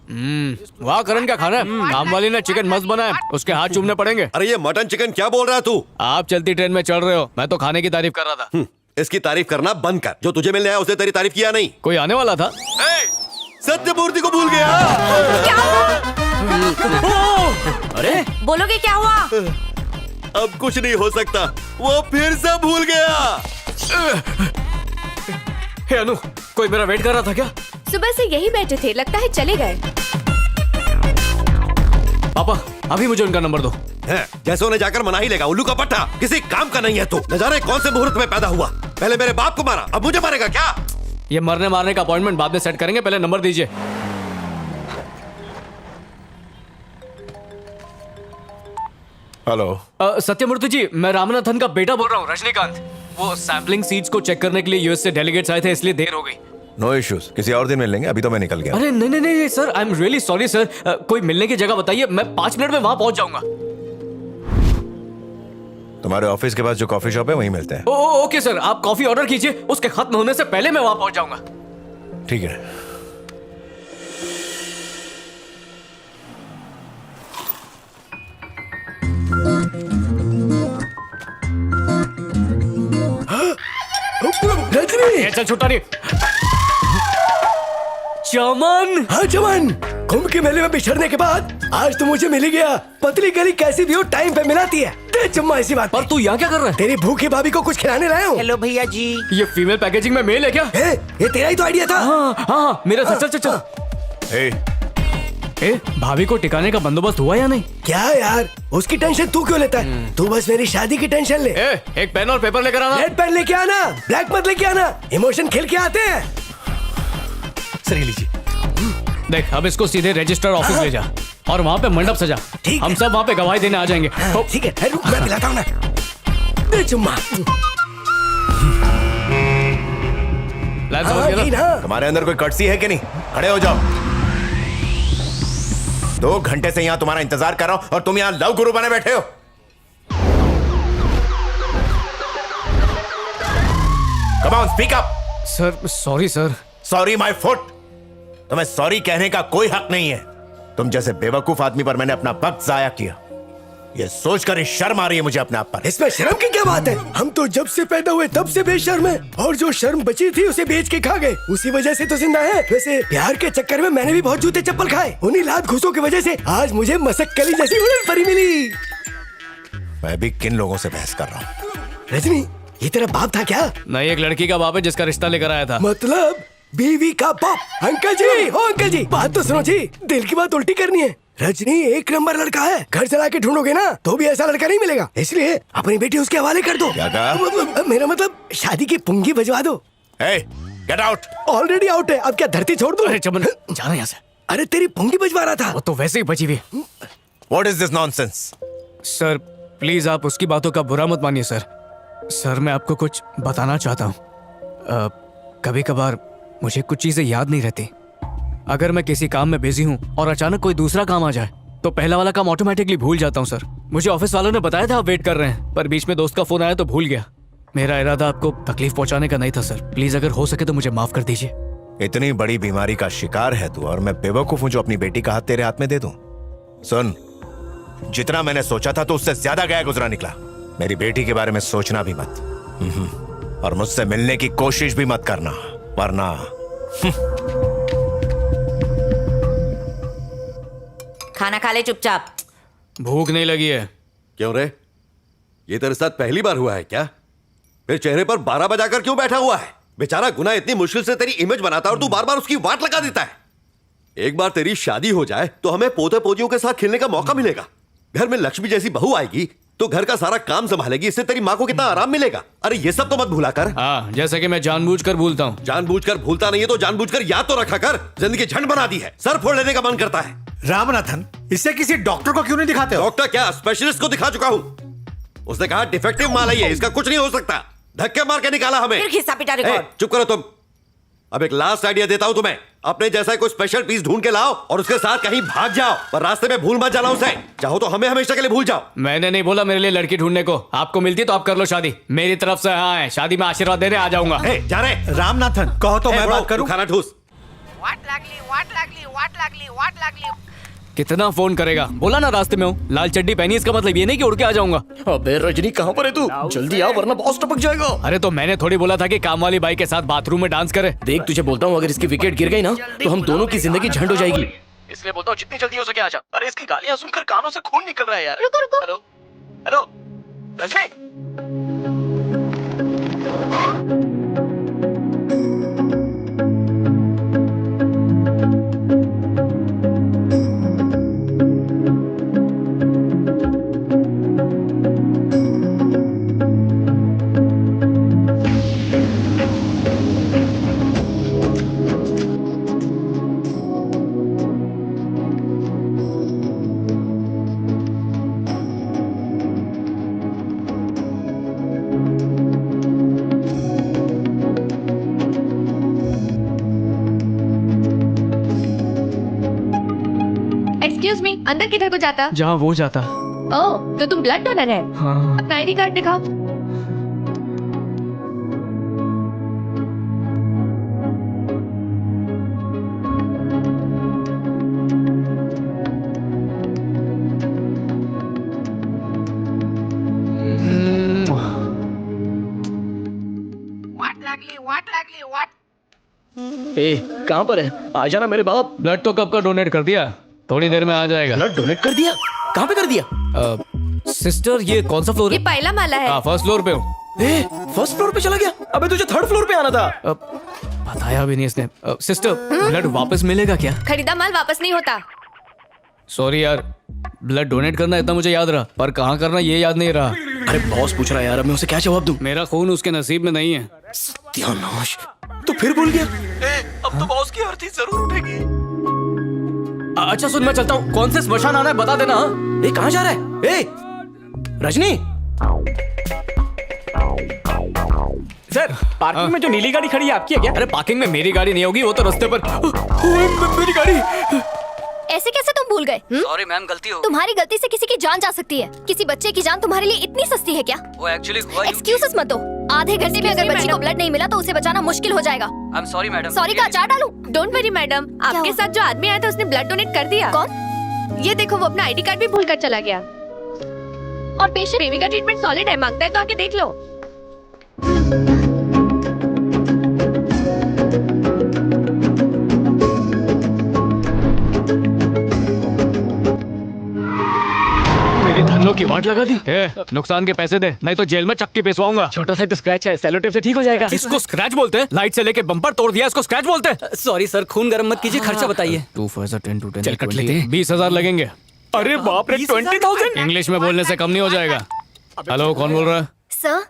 वाह करण, क्या खाना है? काम वाली ने चिकन मस्त बनाया, उसके हाथ चूमने पड़ेंगे। अरे ये मटन चिकन क्या बोल रहा है तू? आप चलती ट्रेन में चढ़ रहे हो, मैं तो खाने की तारीफ कर रहा था। इसकी तारीफ करना बंद कर। जो तुझे मिलने आया उसने तेरी तारीफ किया नहीं। कोई आने वाला था? सत्यमूर्ति को भूल गया। अरे बोलोगे क्या हुआ? अब कुछ नहीं हो सकता, वो फिर से भूल गया। हे अनु, कोई मेरा वेट कर रहा था क्या? सुबह से यही बैठे थे, लगता है चले गए। पापा अभी मुझे उनका नंबर दो। जैसे उन्हें जाकर मना ही लेगा। उल्लू का पट्टा, किसी काम का नहीं है तू। न जाने कौन से मुहूर्त में पैदा हुआ। पहले मेरे बाप को मारा, अब मुझे मारेगा क्या? ये मरने मारने का अपॉइंटमेंट बाद में सेट करेंगे, पहले नंबर दीजिए। हेलो। सत्यमूर्ति जी, मैं रामनाथन का बेटा बोल रहा हूँ, रजनीकांत। वो सैम्पलिंग सीड्स को चेक करने के लिए यूएस से डेलीगेट्स आए थे, इसलिए देर हो गई। नो इश्यूज, किसी और दिन मिल लेंगे, अभी तो मैं निकल गया। अरे नहीं नहीं नहीं sir, I am really sorry sir. कोई मिलने की जगह बताइए, मैं 5 मिनट में वहां पहुंच जाऊंगा। तुम्हारे ऑफिस के पास जो कॉफी शॉप है वहीं मिलते हैं। ओके सर, आप कॉफी ऑर्डर कीजिए, उसके खत्म होने से पहले मैं वहां पहुंच जाऊंगा। ठीक है। रजनी, चल छुट्टा नहीं। चमन। हाँ चमन, कुंभ के मेले में बिछड़ने के बाद आज तो मुझे मिल ही गया। पतली गली कैसी भी हो टाइम पे मिलाती है। दे चुम्मा इसी बात पर तू यहाँ क्या कर रहा है? तेरी भूखी भाभी को कुछ खिलाने लाया हूँ। हेलो भैया जी। ये फीमेल पैकेजिंग में मेल है क्या? ये तेरा ही तो आइडिया था। हाँ मेरा। चल चल चल। भाभी को टिकाने का बंदोबस्त हुआ या नहीं? क्या यार, उसकी टेंशन तू क्यों लेता है? तू बस मेरी शादी की टेंशन ले। एक पेन और पेपर लेकर आना। रेड पेन लेके आना, ब्लैक मत लेके आना। इमोशन खिल के आते हैं। सर लीजिए। देख, अब इसको सीधे रजिस्टर ऑफिस ले जा और वहाँ पे मंडप सजा। हम सब वहाँ पे गवाही देने आ जाएंगे। ठीक है, रुक मैं पिलाता हूँ ना। दे चुम्मा। तुम्हारे अंदर कोई कर्टसी है कि नहीं? खड़े हो जाओ। 2 घंटे से यहाँ तुम्हारा इंतजार कर रहा हूँ और तुम यहाँ लव गुरु बने बैठे हो। Come on, speak up. Sir sorry sir. Sorry my foot. तुम्हें सॉरी कहने का कोई हक नहीं है। तुम जैसे बेवकूफ आदमी पर मैंने अपना वक्त जाया किया, ये सोचकर ही शर्म आ रही है मुझे अपने आप पर। इसमें शर्म की क्या बात है? हम तो जब से पैदा हुए तब से बेशर्म है, और जो शर्म बची थी उसे बेच के खा गए, उसी वजह से तो जिंदा है। वैसे प्यार के चक्कर में मैंने भी बहुत जूते चप्पल खाए, उन्हीं लात घुसों की वजह से आज मुझे मसक्कली जैसी उड़न परी मिली। मैं भी किन लोगों से बहस कर रहा हूँ? रजनी, ये तेरा बाप था क्या? नहीं, एक लड़की का बाप है जिसका रिश्ता लेकर आया था। मतलब बीवी का बाप? अंकल जी, ओ अंकल जी, बात तो सुनो जी, दिल की बात उल्टी करनी है। रजनी एक नंबर लड़का है, घर चला के ढूंढोगे ना तो भी ऐसा लड़का नहीं मिलेगा, इसलिए अपनी बेटी उसके हवाले कर दो। क्या कहा? मेरा मतलब शादी की पुंगी बजवा दो। Get out. ऑलरेडी आउट है, अब क्या धरती छोड़ दो? अरे चमन, जाना यहाँ से। अरे तेरी पुंगी बजवा रहा था। वो तो वैसे ही बची हुई। What is this nonsense? Sir please आप उसकी बातों का बुरा मत मानिए सर। सर मैं आपको कुछ बताना चाहता हूँ। कभी कभार मुझे कुछ चीजें याद नहीं रहती। अगर मैं किसी काम में बिजी हूँ और अचानक कोई दूसरा काम आ जाए तो पहला वाला काम ऑटोमेटिकली भूल जाता हूँ सर। मुझे ऑफिस वालों ने बताया था आप वेट कर रहे हैं, पर बीच में दोस्त का फोन आया तो भूल गया। मेरा इरादा आपको तकलीफ पहुंचाने का नहीं था सर, प्लीज अगर हो सके तो मुझे माफ कर दीजिए। इतनी बड़ी बीमारी का शिकार है तू और मैं बेवकूफ हूँ जो अपनी बेटी का हाथ तेरे हाथ में दे दूं? सुन, जितना मैंने सोचा था तो उससे ज्यादा गया गुजरा निकला। मेरी बेटी के बारे में सोचना भी मत, और मुझसे मिलने की कोशिश भी मत करना, वरना खाना खा ले चुपचाप। भूख नहीं लगी है। क्यों रे, ये तेरे साथ पहली बार हुआ है क्या? फिर चेहरे पर 12 बजाकर क्यों बैठा हुआ है? बेचारा गुना इतनी मुश्किल से तेरी इमेज बनाता है और तू बार बार उसकी वाट लगा देता है। एक बार तेरी शादी हो जाए तो हमें पोते पोतियों के साथ खेलने का मौका मिलेगा। घर में लक्ष्मी जैसी बहू आएगी तो घर का सारा काम संभालेगी, इससे तेरी माँ को कितना आराम मिलेगा। अरे ये सब तो मत भूला कर। हाँ, जैसे कि मैं जानबूझकर भूलता हूँ। जानबूझकर भूलता नहीं है तो जानबूझकर याद तो रखा कर। जिंदगी झंड बना दी है, सर फोड़ लेने का मन करता है। रामनाथन, इससे किसी डॉक्टर को क्यों नहीं दिखाते हो? डॉक्टर क्या, स्पेशलिस्ट को दिखा चुका हूँ। उसने कहा डिफेक्टिव माल है ये, इसका कुछ नहीं हो सकता। धक्के मार के निकाला हमें। फिर खिस्सा पिटा रिकॉर्ड। चुप करो तुम। अब एक लास्ट आइडिया देता हूं तुम्हें। अपने जैसा कोई स्पेशल पीस ढूंढ के लाओ और उसके साथ कहीं भाग जाओ, पर रास्ते में भूल मत जाना उसे। चाहो तो हमें हमेशा के लिए भूल जाओ। मैंने नहीं बोला मेरे लिए लड़की ढूंढने को। आपको मिलती तो आप कर लो शादी। मेरी तरफ से हाँ है, शादी में आशीर्वाद देने आ जाऊंगा। जा रहे रामनाथन, कहो तो मैं बात करूं? खाना ठूस। कितना फोन करेगा? बोला ना रास्ते में हूँ। लाल चड्डी पहनी इसका मतलब ये नहीं कि उड़ के आ जाऊंगा। अबे रजनी कहाँ पर है तू? जल्दी आ वरना बॉस टपक जाएगा। अरे तो मैंने थोड़ी बोला था कि काम वाली बाई के साथ बाथरूम में डांस करे। देख तुझे बोलता हूँ, अगर इसकी विकेट गिर गई ना तो हम दोनों की जिंदगी झंड हो जाएगी। इसलिए बोलता हूँ जितनी जल्दी हो सके आजा। अरे इसकी गालियाँ सुनकर कानों से खून निकल रहा है यार। रुको रुको। Hello hello Rajni. Excuse me, अंदर किधर को जाता? जहाँ वो जाता। ओह, तो तुम ब्लड डोनर है? हाँ। अपना आईडी कार्ड दिखाओ। ए कहाँ पर है? आ जाना मेरे बाप। ब्लड तो कब का डोनेट कर दिया, थोड़ी देर में आ जाएगा। ब्लड डोनेट कर दिया? कहाँ पे कर दिया? सिस्टर ये कौन सा फ्लोर ये है? पहला माला है। हाँ, फर्स्ट फ्लोर पे हूँ। ए फर्स्ट फ्लोर पे चला गया? अबे तुझे थर्ड फ्लोर पे आना था। बताया भी नहीं इसने। सिस्टर ब्लड वापस मिलेगा क्या? खरीदा माल वापस नहीं होता। सॉरी यार, ब्लड डोनेट करना इतना मुझे याद रहा, पर कहाँ करना ये याद नहीं रहा। अरे बॉस पूछ रहा है यार, अब मैं उसे क्या जवाब दूं? मेरा खून उसके नसीब में नहीं है। सत्यानाश, तो फिर भूल गया। अब तो बॉस की आरती जरूर उठेगी। अच्छा सुन, मैं चलता हूँ। कौन से स्मशान आना है बता देना। ए कहाँ जा रहा है? ए रजनी। सर, पार्किंग में जो नीली गाड़ी खड़ी है आपकी है क्या? अरे पार्किंग में मेरी गाड़ी नहीं होगी, वो तो रास्ते पर। मेरी गाड़ी। ऐसे कैसे तुम भूल गए? सॉरी मैम, गलती हो। तुम्हारी गलती से किसी की जान जा सकती है। किसी बच्चे की जान तुम्हारे लिए इतनी सस्ती है क्या? वो एक्चुअली हुआ एक्सक्यूजेस मत दो। आधे घंटे में अगर बच्ची को ब्लड नहीं मिला तो उसे बचाना मुश्किल हो जाएगा। I am sorry madam. Sorry का अचार डालूं? डोंट वरी मैडम, आपके हुआ? साथ जो आदमी आया था उसने ब्लड डोनेट कर दिया। कौन? ये देखो, वो अपना आईडी कार्ड भी भूल कर चला गया। और पेशेंट बेबी का ट्रीटमेंट सॉलिड है, मांगता है तो आके देख लो। मेरे धनों की वाट लगा दी। नुकसान के पैसे दे, नहीं तो जेल में चक्की पेशवाऊंगा। छोटा सा तो स्क्रैच है, सेलो टेप से ठीक हो जाएगा। इसको स्क्रैच बोलते हैं? लाइट से लेके बम्पर तोड़ दिया, इसको स्क्रैच बोलते हैं? सॉरी सर, खून गर्म मत कीजिए, खर्चा बताइए। 2 for 10 to 10 चल कट लेते हैं। 20,000 लगेंगे। अरे बाप रे, 20,000? इंग्लिश में बोलने से कम नहीं हो जाएगा। हेलो, कौन बोल रहा है? सर,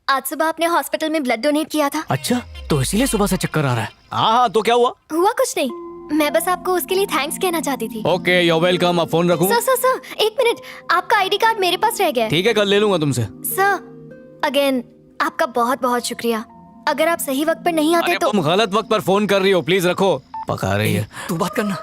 आज सुबह आपने हॉस्पिटल में ब्लड डोनेट किया था। अच्छा, तो इसीलिए सुबह से चक्कर आ रहा है। हाँ, तो क्या हुआ? हुआ कुछ नहीं, मैं बस आपको उसके लिए थैंक्स कहना चाहती थी। Okay, you welcome. अब फोन रखूं? सर, एक मिनट, आपका आईडी कार्ड मेरे पास रह गया है। ठीक है, कल ले लूंगा तुमसे। सर, अगेन आपका बहुत बहुत शुक्रिया। अगर आप सही वक्त पर नहीं आते अरे तो तुम गलत वक्त पर फोन कर रही हो, प्लीज रखो। पका रही है। तू बात करना।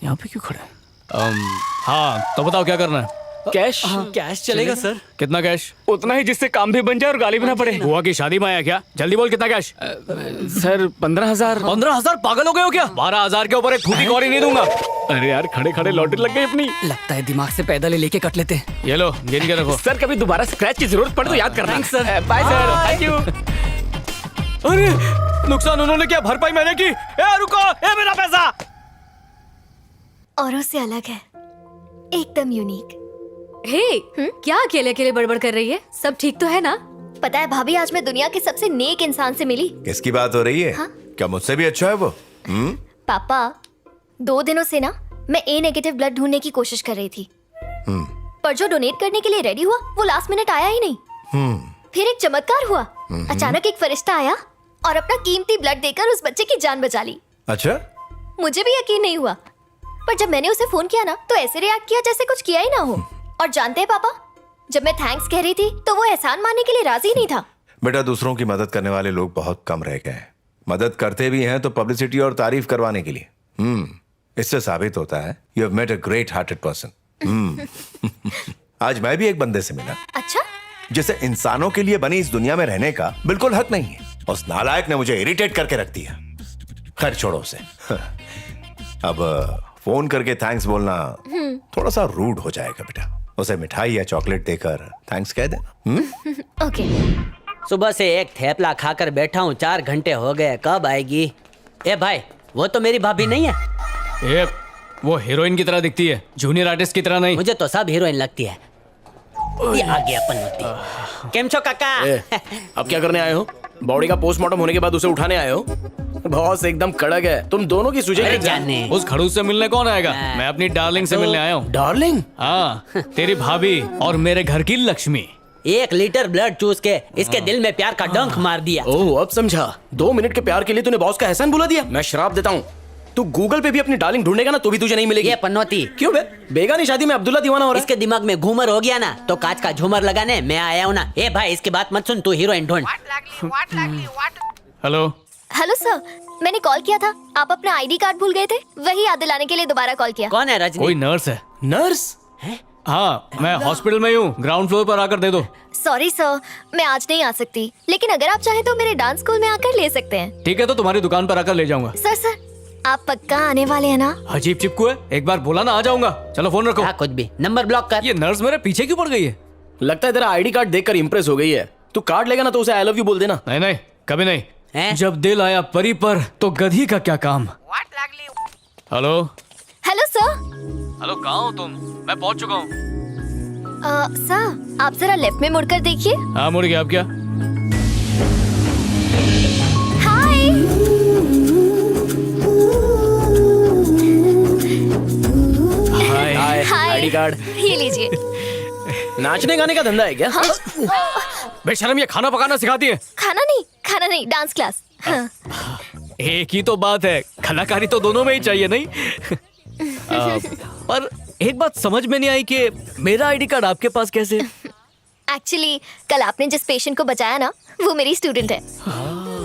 यहाँ पे क्यों खड़े? हाँ, तो बताओ क्या करना है? कैश? कैश चलेगा सर। कितना कैश? उतना ही जिससे काम भी बन जाए और गाली भी ना पड़े। बुआ की शादी में आया क्या? जल्दी बोल, कितना कैश? सर 15,000। 15,000? पागल हो गए हो क्या? 12,000 के ऊपर एक फूटी कौड़ी नहीं दूंगा। अरे यार, खड़े खड़े लॉटरी लग गई अपनी। लगता है दिमाग से पैदल लेके कट लेते हैं। ये लो, गिन के रखो। सर, कभी दोबारा स्क्रैच की जरूरत पड़े तो याद करना। Thanks, sir. Bye sir, thank you. अरे नुकसान उन्होंने किया, भरपाई मैंने की। ए रुको, ए मेरा पैसा। औरों से अलग है, एकदम यूनिक। हे, क्या अकेले अकेले बड़बड़ कर रही है? सब ठीक तो है ना? पता है भाभी, आज मैं दुनिया के सबसे नेक इंसान से मिली। किसकी बात हो रही है? हाँ? क्या मुझसे भी अच्छा है वो? पापा, 2 दिनों से ना मैं ए नेगेटिव ब्लड ढूंढने की कोशिश कर रही थी, पर जो डोनेट करने के लिए रेडी हुआ वो लास्ट मिनट आया ही नहीं। फिर एक चमत्कार हुआ। अचानक एक फरिश्ता आया और अपना कीमती ब्लड देकर उस बच्चे की जान बचा ली। अच्छा, मुझे भी यकीन नहीं हुआ, पर जब मैंने उसे फोन किया ना तो ऐसे रिएक्ट किया जैसे कुछ किया ही ना हो। और जानते हैं पापा, जब मैं थैंक्स कह रही थी तो वो एहसान मानने के लिए राजी नहीं था। बेटा, दूसरों की मदद करने वाले लोग बहुत कम रह गए हैं। मदद करते भी हैं तो पब्लिसिटी और तारीफ करवाने के लिए। इससे साबित होता है you have met a great hearted person. आज मैं भी एक बंदे से मिला अच्छा, जिसे इंसानों के लिए बनी इस दुनिया में रहने का बिल्कुल हक नहीं है। उस नालायक ने मुझे इरिटेट करके रख दिया। खैर छोड़ो उसे। अब फोन करके थैंक्स बोलना थोड़ा सा रूड हो जाएगा बेटा। उसे मिठाई या चॉकलेट देकर थैंक्स कह देना। ओके। सुबह से एक थेपला खाकर बैठा हूँ, 4 घंटे हो गए, कब आएगी? ए भाई, वो तो मेरी भाभी नहीं है। ये वो हीरोइन की तरह दिखती है, जूनियर आर्टिस्ट की तरह नहीं। मुझे तो सब हीरोइन लगती है। ये आ गया पनौती। केम छो काका? अब क्या करने आए हो? बॉडी का पोस्टमार्टम होने के बाद उसे उठाने आए हो? बॉस एकदम कड़क है, तुम दोनों की सुझे अरे जाने। उस खड़ूस से मिलने कौन आएगा? मैं अपनी डार्लिंग से मिलने आया हूँ। डार्लिंग? हाँ, तेरी भाभी और मेरे घर की लक्ष्मी। 1 लीटर ब्लड चूस के इसके दिल में प्यार का डंक मार दिया। ओह, अब समझा। 2 मिनट के प्यार के लिए तूने बॉस का एहसान बुला दिया। मैं श्राप देता हूँ, तू गूगल पे भी अपनी डार्लिंग ढूंढेगा ना तो भी तुझे नहीं मिलेगी। ये पनौती। क्यों बे? बेगानी शादी में अब्दुल्ला दीवाना हो रहा है। इसके दिमाग में घूमर हो गया ना, तो कांच का झूमर लगाने मैं आया हूँ ना। ए भाई, इसकी बात मत सुन, तू हीरोइन ढूंढ। हेलो। हेलो सर, मैंने कॉल किया था, आप अपना आईडी कार्ड भूल गए थे, वही याद दिलाने के लिए दोबारा कॉल किया। कौन है? रजनी? कोई नर्स है। नर्स? हाँ, मैं हॉस्पिटल में ही हूँ, ग्राउंड फ्लोर पर आकर दे दो। सॉरी सर, मैं आज नहीं आ सकती, लेकिन अगर आप चाहें तो मेरे डांस स्कूल में आकर ले सकते हैं। ठीक है, तो तुम्हारी दुकान पर आकर ले जाऊंगा। सर, आप पक्का आने वाले हैं ना? अजीब चिपकू है, एक बार बोला ना आ जाऊंगा। चलो फोन रखो। हाँ, कुछ भी। नंबर ब्लॉक कर। ये नर्स मेरे पीछे क्यों पड़ गई है? लगता है तेरा आईडी कार्ड देखकर इंप्रेस हो गई है। तू कार्ड लेगा ना तो उसे आई लव यू बोल देना। नहीं नहीं, कभी नहीं। हैं? जब दिल आया परी पर तो गधी का क्या काम। हेलो। Hello sir. हेलो, कहाँ हो तुम? मैं पहुँच चुका हूँ। सर, आप जरा लेफ्ट में मुड़कर देखिए। हाँ, मुड़ गया। अब क्या? Hi. Hi. Hi. ID card. ये लीजिए। नाचने गाने का धंधा है क्या? बेशरम, ये खाना पकाना सिखाती है? खाना नहीं, डांस क्लास। हाँ। एक ही तो बात है, कलाकारी तो दोनों में ही चाहिए, नहीं? पर एक बात समझ में नहीं आई कि मेरा आईडी कार्ड आपके पास कैसे? एक्चुअली कल आपने जिस पेशेंट को बचाया ना, वो मेरी स्टूडेंट है।